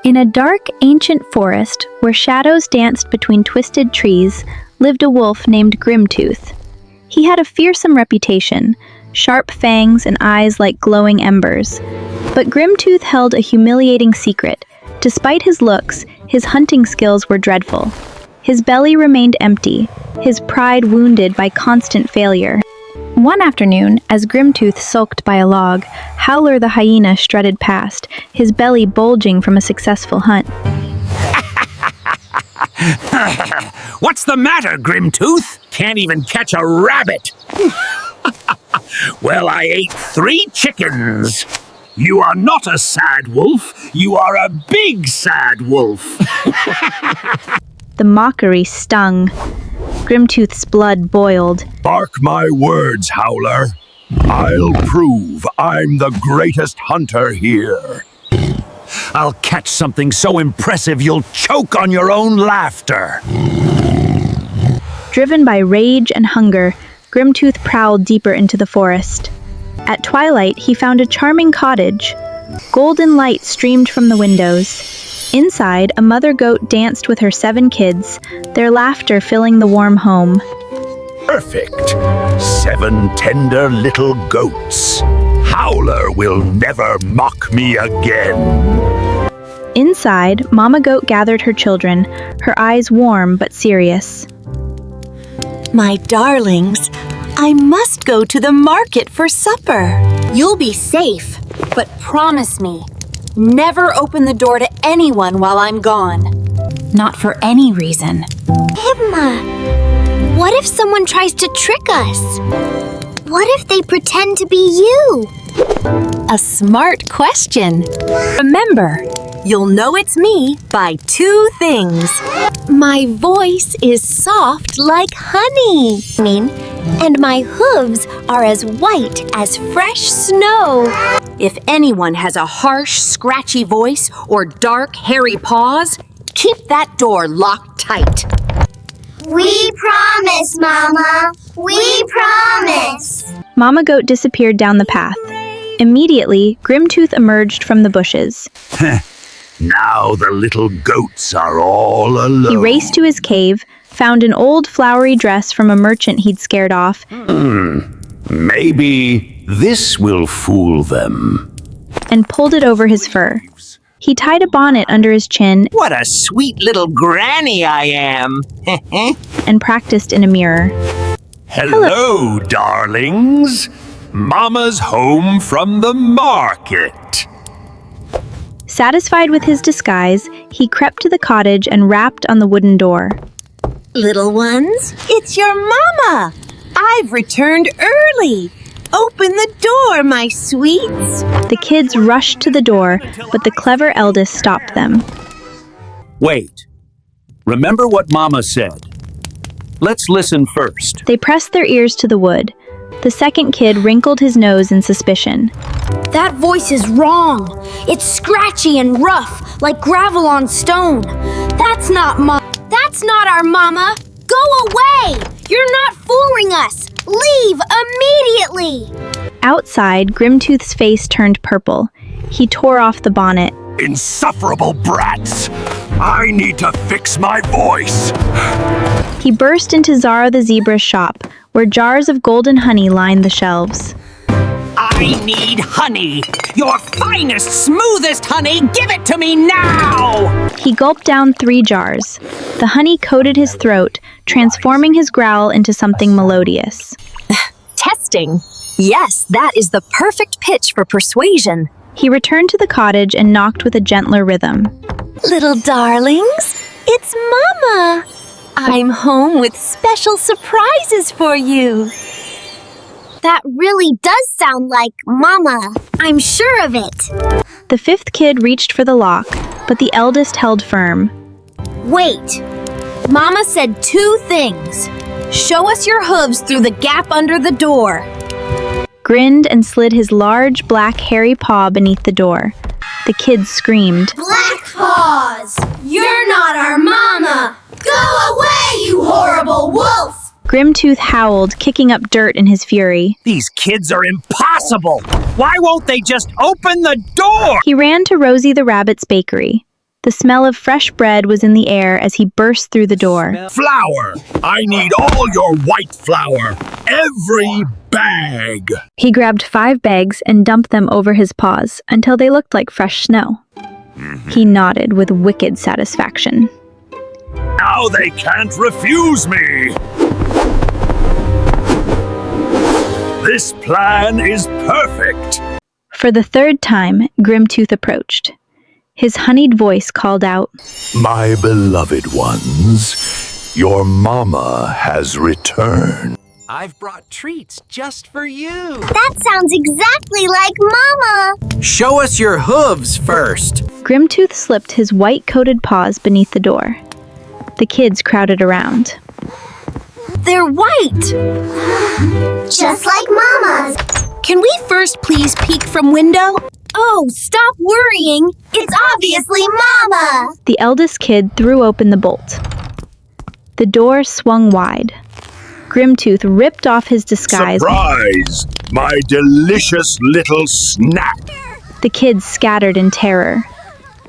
In a dark, ancient forest where shadows danced between twisted trees lived a wolf named Grimtooth. He had a fearsome reputation, sharp fangs and eyes like glowing embers. But Grimtooth held a humiliating secret. Despite his looks, his hunting skills were dreadful. His belly remained empty, his pride wounded by constant failure. One afternoon, as Grimtooth sulked by a log, Howler the hyena strutted past, his belly bulging from a successful hunt. What's the matter, Grimtooth? Can't even catch a rabbit. Well, I ate 3 chickens. You are not a sad wolf. You are a big sad wolf. The mockery stung. Grimtooth's blood boiled. Mark my words, Howler. I'll prove I'm the greatest hunter here. I'll catch something so impressive you'll choke on your own laughter. Driven by rage and hunger, Grimtooth prowled deeper into the forest. At twilight, he found a charming cottage. Golden light streamed from the windows. Inside, a mother goat danced with her 7 kids, their laughter filling the warm home. Perfect. 7 tender little goats. Howler will never mock me again. Inside, Mama Goat gathered her children, her eyes warm but serious. My darlings, I must go to the market for supper. You'll be safe, but promise me, never open the door to anyone while I'm gone. Not for any reason. Emma, what if someone tries to trick us? What if they pretend to be you? A smart question. Remember, you'll know it's me by 2 things. My voice is soft like honey. And my hooves are as white as fresh snow. If anyone has a harsh, scratchy voice or dark, hairy paws, keep that door locked tight. We promise, Mama. We promise. Mama Goat disappeared down the path. Immediately, Grimtooth emerged from the bushes. Now the little goats are all alone. He raced to his cave, found an old flowery dress from a merchant he'd scared off. Maybe this will fool them. And pulled it over his fur. He tied a bonnet under his chin. What a sweet little granny I am. And practiced in a mirror. Hello, darlings. Mama's home from the market. Satisfied with his disguise, he crept to the cottage and rapped on the wooden door. Little ones, it's your mama. I've returned early. Open the door, my sweets. The kids rushed to the door, but the clever eldest stopped them. Wait. Remember what Mama said. Let's listen first. They pressed their ears to the wood. The second kid wrinkled his nose in suspicion. That voice is wrong. It's scratchy and rough, like gravel on stone. That's not our Mama. Go away! You're not fooling us. Leave immediately! Outside, Grimtooth's face turned purple. He tore off the bonnet. Insufferable brats! I need to fix my voice. He burst into Zara the zebra's shop, where jars of golden honey lined the shelves. I need honey. Your finest, smoothest honey. Give it to me now! He gulped down 3 jars. The honey coated his throat, transforming his growl into something melodious. Testing. Yes, that is the perfect pitch for persuasion. He returned to the cottage and knocked with a gentler rhythm. Little darlings, it's Mama. I'm home with special surprises for you. That really does sound like Mama. I'm sure of it. The 5th kid reached for the lock, but the eldest held firm. Wait. Mama said 2 things. Show us your hooves through the gap under the door. Grinned and slid his large, black, hairy paw beneath the door. The kids screamed. Black paws! You're not our Mama! Go away, you horrible wolf! Grimtooth howled, kicking up dirt in his fury. These kids are impossible. Why won't they just open the door? He ran to Rosie the rabbit's bakery. The smell of fresh bread was in the air as he burst through the door. Flour! I need all your white flour! Every bag! He grabbed 5 bags and dumped them over his paws until they looked like fresh snow. He nodded with wicked satisfaction. Now they can't refuse me! This plan is perfect! For the 3rd time, Grimtooth approached. His honeyed voice called out, My beloved ones, your mama has returned. I've brought treats just for you. That sounds exactly like Mama. Show us your hooves first. Grimtooth slipped his white-coated paws beneath the door. The kids crowded around. They're white! Just like Mama's. Can we first please peek from window? Oh, stop worrying. It's obviously Mama. The eldest kid threw open the bolt. The door swung wide. Grimtooth ripped off his disguise. Surprise! My delicious little snack! The kids scattered in terror.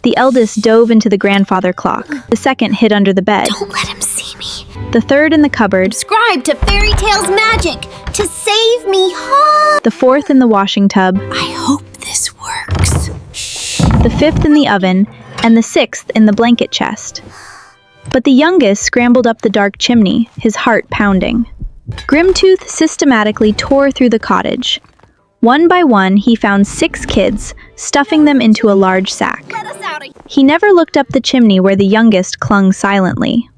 The eldest dove into the grandfather clock. The second hid under the bed. Don't let him see me. The third in the cupboard. Subscribe to Fairy Tales Magic to save me home. The fourth in the washing tub. I hope this works. The fifth in the oven. And the 6th in the blanket chest. But the youngest scrambled up the dark chimney, his heart pounding. Grimtooth systematically tore through the cottage. One by one, he found 6 kids, stuffing them into a large sack. Let us out of here. He never looked up the chimney where the youngest clung silently.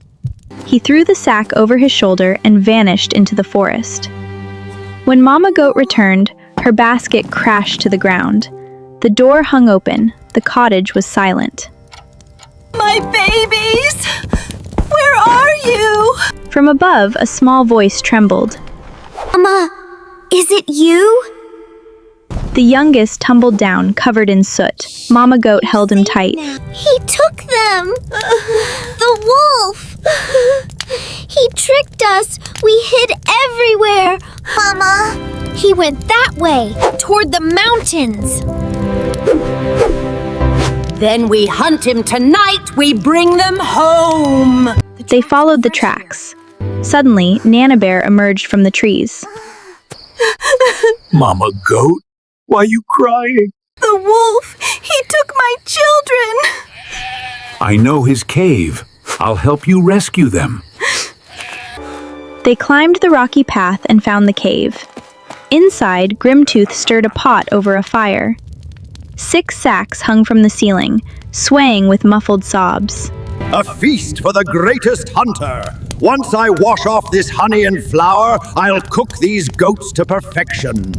He threw the sack over his shoulder and vanished into the forest. When Mama Goat returned, her basket crashed to the ground. The door hung open. The cottage was silent. My babies! Where are you? From above, a small voice trembled. Mama, is it you? The youngest tumbled down, covered in soot. Mama Goat held him tight. He took them. The wolf. He tricked us. We hid everywhere. Mama. He went that way, toward the mountains. Then we hunt him tonight. We bring them home. They followed the tracks. Suddenly, Nana Bear emerged from the trees. Mama Goat, why are you crying? The wolf. He took my children. I know his cave. I'll help you rescue them. They climbed the rocky path and found the cave. Inside, Grimtooth stirred a pot over a fire. 6 sacks hung from the ceiling, swaying with muffled sobs. A feast for the greatest hunter! Once I wash off this honey and flour, I'll cook these goats to perfection.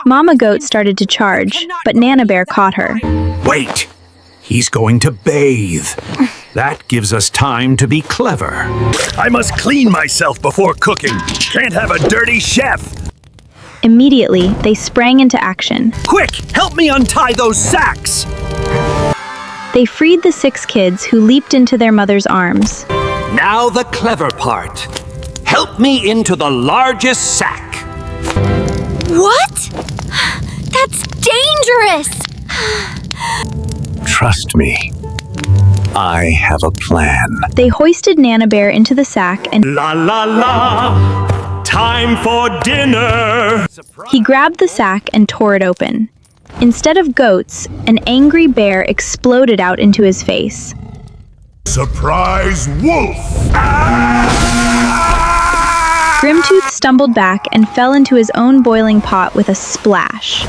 Mama Goat started to charge, but Nana Bear caught her. Wait! He's going to bathe. That gives us time to be clever. I must clean myself before cooking. Can't have a dirty chef. Immediately, they sprang into action. Quick, help me untie those sacks! They freed the 6 kids who leaped into their mother's arms. Now the clever part. Help me into the largest sack. What? That's dangerous. Trust me. I have a plan. They hoisted Nana Bear into the sack and La la la, time for dinner. he grabbed the sack and tore it open. Instead of goats, an angry bear exploded out into his face. Surprise wolf! Grimtooth stumbled back and fell into his own boiling pot with a splash.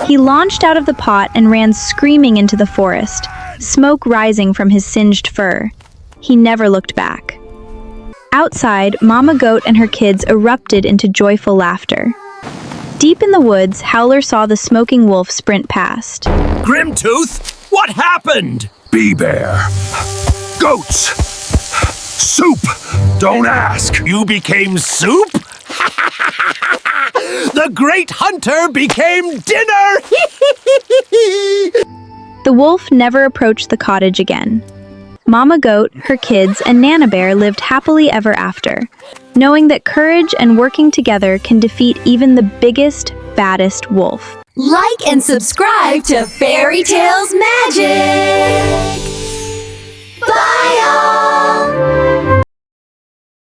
He launched out of the pot and ran screaming into the forest, smoke rising from his singed fur. He never looked back. Outside, Mama Goat and her kids erupted into joyful laughter. Deep in the woods, Howler saw the smoking wolf sprint past. Grimtooth, what happened? Bee-bear. Goats. Soup. Don't ask. You became soup? The great hunter became dinner! The wolf never approached the cottage again. Mama Goat, her kids, and Nana Bear lived happily ever after, knowing that courage and working together can defeat even the biggest, baddest wolf. Like and subscribe to Fairy Tales Magic!